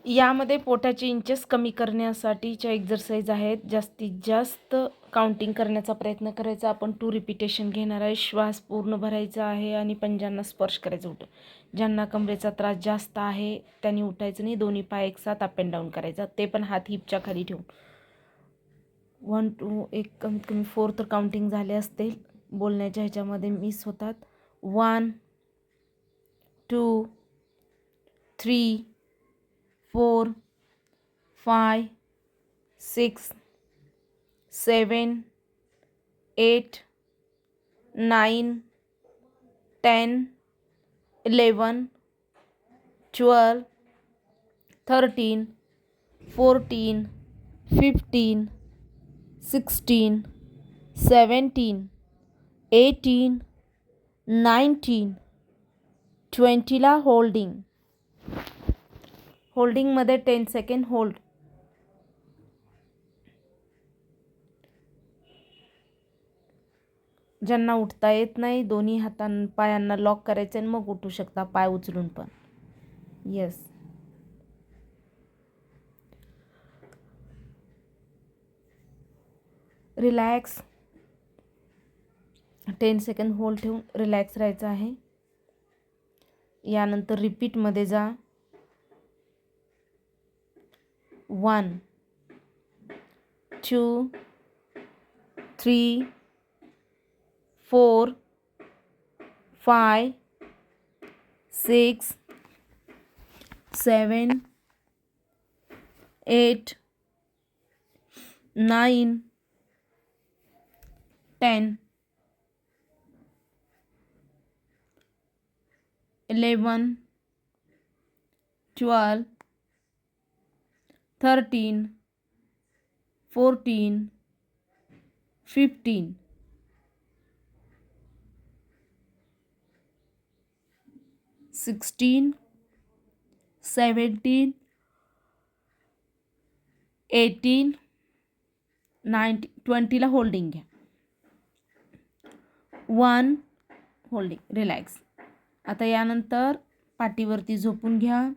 यामध्ये पोटाचे इंचेस कमी करण्यासाठीच्या एक्झरसाइज आहेत. जास्तीत जास्त काउंटिंग करण्याचा प्रयत्न करायचा. आपण 2 रिपिटेशन घेणार आहे. श्वास पूर्ण भरायचा आहे आणि पंजांना स्पर्श करायचं उठून. ज्यांना कमरेचा त्रास जास्त आहे त्यांनी उठायचं नाही. दोन्ही पाय एकसाथ अप अँड डाऊन करायचा, ते पण हात हिपच्या खाली ठेवून. 1 2 एक कमीत कमी 4 तर काउंटिंग झाले असतील. बोलण्याच्या ह्याच्यामध्ये मिस होतात. 1 2 3 4 5 6 7 8 9 10 11 12 13 14 15 16 17 18 19 20ला होल्डिंगमध्ये 10 सेकंड होल्ड. ज्यांना उठता येत नाही दोन्ही पायांना लॉक करायचे आणि मग उठू शकता पाय उचलून पण. येस. रिलॅक्स. 10 सेकंड होल्ड ठेवून रिलॅक्स राहायचं आहे. यानंतर रिपीटमध्ये जा. 1 2 3 4 5 6 7 8 9 10 11 12 13 14 15 16 17 18 19 20ला होल्डिंग घ्या. 1 होल्डिंग रिलॅक्स. आता यानंतर पाठीवरती झोपून घ्या.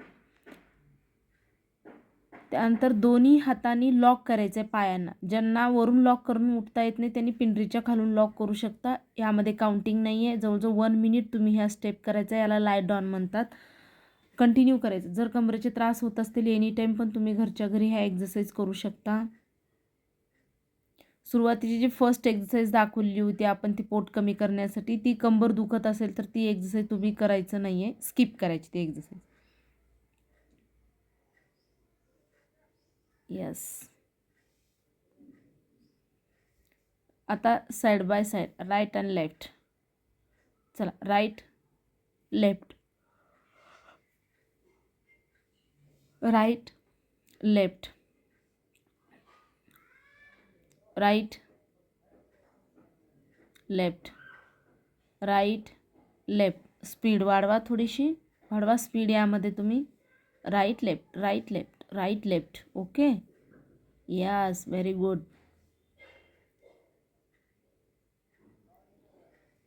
त्यानंतर दोन्ही हातांनी लॉक करायचं आहे पायांना. ज्यांना वरून लॉक करून उठता येत नाही त्यांनी पिंडरीच्या खालून लॉक करू शकता. यामध्ये काउंटिंग नाही आहे. जवळजवळ 1 मिनिट तुम्ही ह्या स्टेप करायचा. याला लाय डाऊन म्हणतात. कंटिन्यू करायचं. जर कमरेचे त्रास होत असतील एनी टाईम पण तुम्ही घरच्या घरी ह्या एक्झरसाइज करू शकता. सुरुवातीची जी फर्स्ट एक्झरसाइज दाखवली होती आपण ती पोट कमी करण्यासाठी, ती कंबर दुखत असेल तर ती एक्झरसाइज तुम्ही करायचं नाही आहे, स्किप करायची ती एक्झरसाइज. यस. आता side by side right and left. चला right left right left right left right left. Speed वाढवा, थोडीशी वाढवा स्पीड. यामध्ये तुम्ही right left right left right left. Okay. Yes, very good.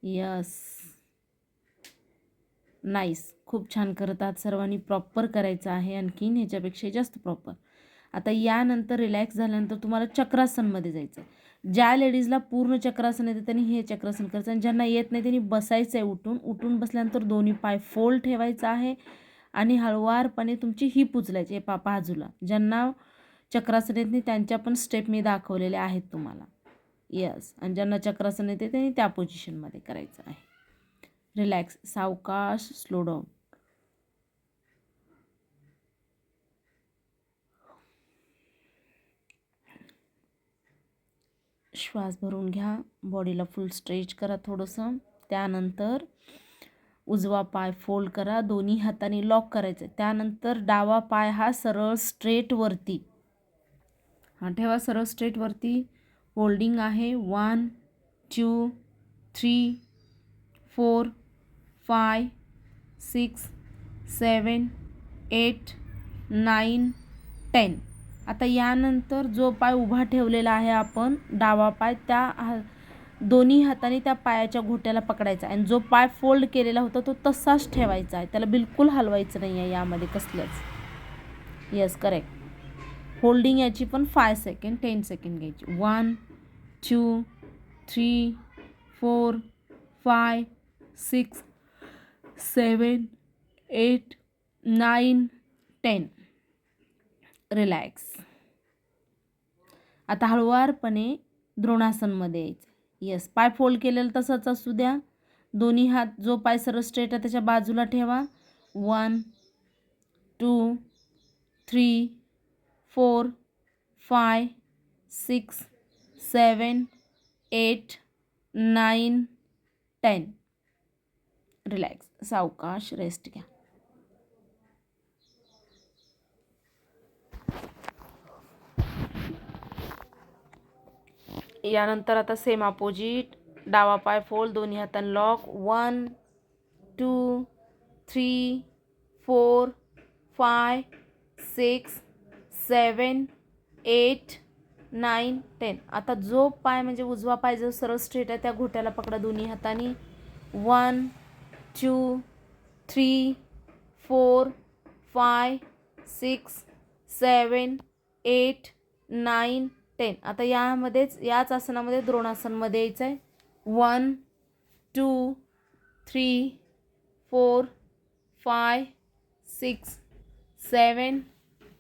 Yes, nice. खूप छान करत आहात. सर्वांनी प्रॉपर करायचं आहे, आणखीन ह्याच्यापेक्षा जास्त प्रॉपर. आता यानंतर रिलॅक्स झाल्यानंतर तुम्हाला चक्रासनमध्ये जायचं आहे. ज्या लेडीजला पूर्ण चक्रासन येतं त्यांनी हे चक्रासन करायचं आणि ज्यांना येत नाही त्यांनी बसायचं आहे. उठून बसल्यानंतर दोन्ही पाय फोल्ड ठेवायचा आहे आणि हळुवारपणे तुमची हिप उचलायची आहे बाजूला. ज्यांना चक्रासन येत नाही त्यांच्या पण स्टेप मी दाखवलेल्या आहेत तुम्हाला. यस. आणि ज्यांना चक्रासन येते त्यांनी त्या पोझिशनमध्ये करायचं आहे. रिलॅक्स, सावकाश, स्लो डाऊन. श्वास भरून घ्या. बॉडीला फुल स्ट्रेच करा थोडंसं. त्यानंतर उजवा पाय फोल्ड करा. दोन्ही हाताने लॉक करायचं. त्यानंतर डावा पाय हा सरळ स्ट्रेट वरती ठेवा. सरळ स्ट्रेट वरती होल्डिंग आहे. 1 2 3 4 5 6 7 8 9 10. आता यानंतर जो पाय उभा ठेवलेला आहे आपण डावा पाय, त्या दोन्ही हाताने त्या पायाच्या घोट्याला पकडायचा आणि जो पाय फोल्ड केलेला होता तो तसाच ठेवायचा आहे. त्याला बिलकुल हलवायचं नाही आहे यामध्ये कसलंच. Yes correct. होल्डिंग याची पण 5 सेकंड 10 सेकंड घ्यायची. 1 2 3 4 5 6 7 8 9 10. रिलॅक्स. आता हळुवारपणे द्रोणासनमध्ये यायचं. येस, पाय फोल्ड केलेलं तसंच असू द्या. दोन्ही हात जो पाय सरळ स्ट्रेट आहे त्याच्या बाजूला ठेवा. 1 2 3 4 5 6 7 8 9 10. रिलॅक्स. सावकाश रेस्ट घ्या. यानंतर आता सेम अपोजिट. डावा पाय फोल्ड, दोन्ही हातांनी लॉक. 1 2 3 4 5 6 7 8 9 10. आता जो पाय म्हणजे उजवा पाय जो सरळ स्ट्रेट आहे त्या घोट्याला पकडा दोन्ही हातांनी. 1 2 3 4 5 6 7 8 9 10. आता यामध्येच याच आसनामध्ये द्रोणासनमध्ये यायचं आहे. 1 2 3 4 5 6 7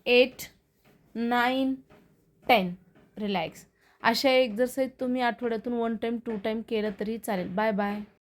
8 9 10. रिलॅक्स. अशा एक्झरसाईज तुम्ही आठवड्यातून 1 टाईम 2 टाईम केलं तरी चालेल. Bye bye.